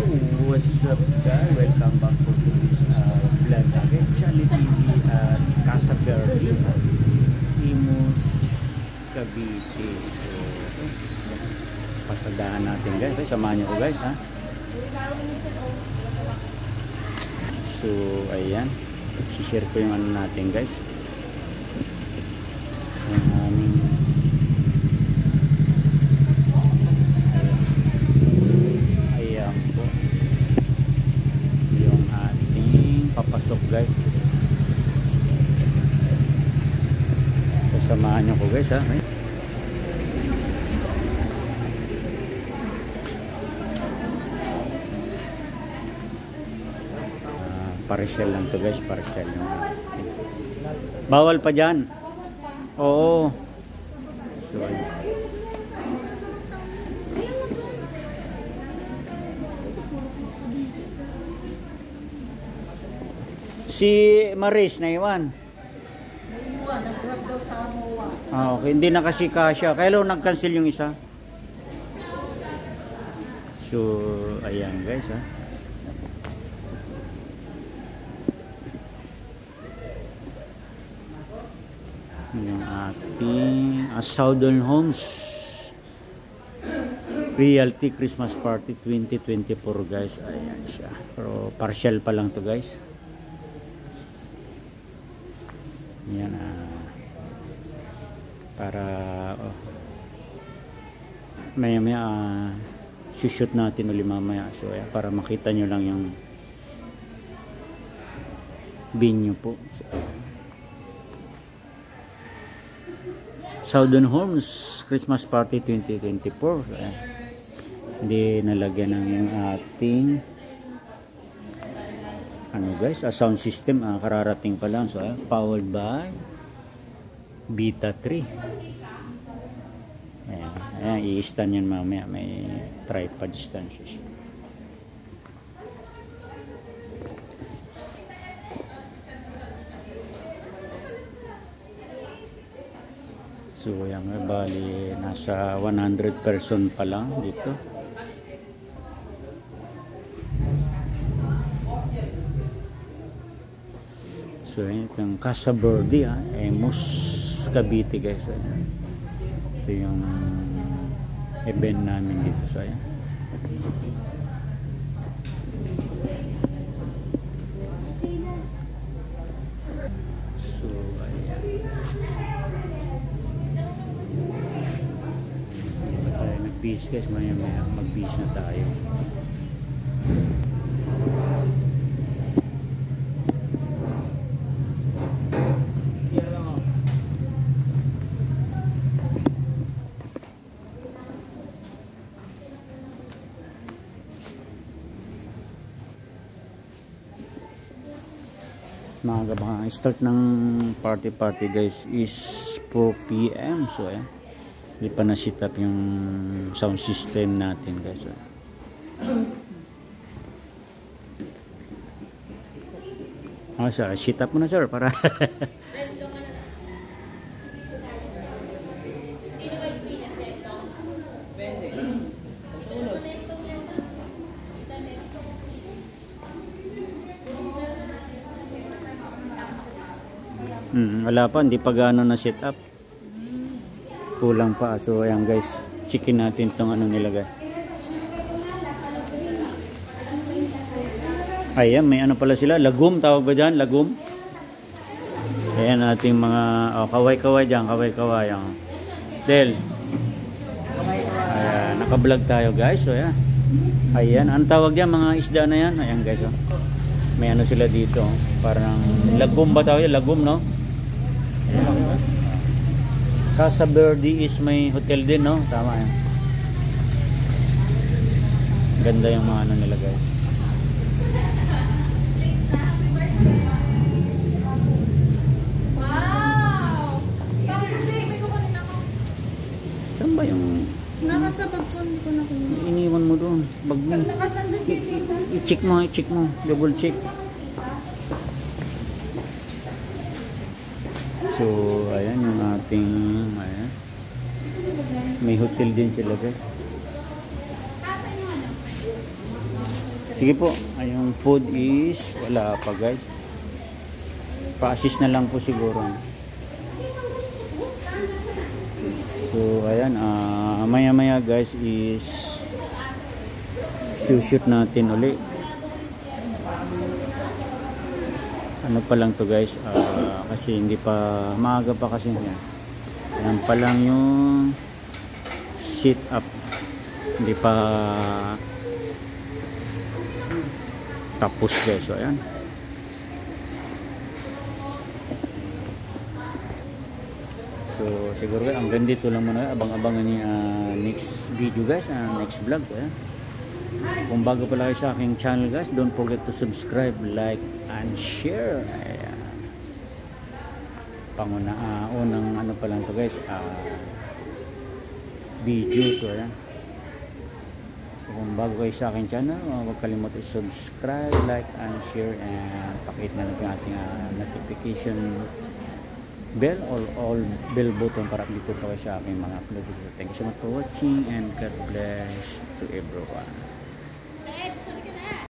What's up guys? Welcome back to this vlog again. Charlie TV at Casa Verde, Imus, Cavite. So, pasadahan natin guys. Samahan nyo ko guys ha. So, ayan. I-share ko yung ano natin guys. Yung aming papasok guys. Samahan nyo ko guys ha. Parcel lang to guys, parcel lang. Bawal pa dyan. Oo. So, si Maris na iwan. Nag-grab daw sa MOA. Okay, hindi na kasi kasya. Kailan nag-cancel yung isa? So, ayan guys ha. Yung ating Southern Homes Realty Christmas Party 2024 guys. Ayan siya. Pero partial pa lang to guys. Yan para maya shoot natin ulit mamaya. So ayan, para makita nyo lang yung venue po. So, Southern Homes Christmas Party 2024. So, ayan. Hindi nalagyan ng yung ating ano guys, sound system kararating pa lang. So powered by Beta 3. Ayan, i-stand yan mamaya, may tripod stand system. So yan, bali nasa 100 person pa lang dito. So yung Casa Verde Imus, Cavite guys. Ito yung event namin dito. So ayan. So ayan. Hindi tayo nag-peace guys. Maya mag-peace na tayo. Mga ang start ng party guys is 4 PM. So ayan, hindi pa na set up yung sound system natin guys. So set up mo na sir para wala pa, hindi pa gaano na set up, kulang pa. So ayan guys, checkin natin itong anong nilagay. Ayan, may ano pala sila, lagum tawag ba dyan, lagum. Ayan ating mga kaway-kaway dyan, kaway-kaway Del, ayan, naka-vlog tayo guys. So ayan, ayan, ang tawag dyan, mga isda na yan. Ayan guys, may ano sila dito, parang lagum ba tawag yan, lagum no. Casa Verde is may hotel din no, tama yan. Ganda yung mga ano nila guys. Wow! May kukunin ako. Saan ba yung nasa bag ko, hindi ko nakunin. iniwan mo doon? Bag mo. I-check mo, double check. So ayan yung ating ayan. May hotel din sila guys. Sige po, ay, yung food is wala pa guys. Pa-assist na lang po siguro. So ayan, maya-maya guys is shoot natin uli. Ano pa lang to guys, kasi hindi pa maaga pa kasi yan. Yan pa lang yung sit up, hindi pa tapos guys. So ayan, so siguro hanggang dito lang muna. Abang-abangan niyo next video guys, next vlog. So ayan, kung bago pala kayo sa aking channel guys, don't forget to subscribe, like and share. Ayan, unang ano pa lang to guys, video. So ayan, so, kung bago kayo sa aking channel, huwag kalimutan subscribe, like and share, and pakihit na lang yung ating notification bell or all bell button para dito pa kayo sa aking mga upload video. Thank you so much for watching and God bless to everyone.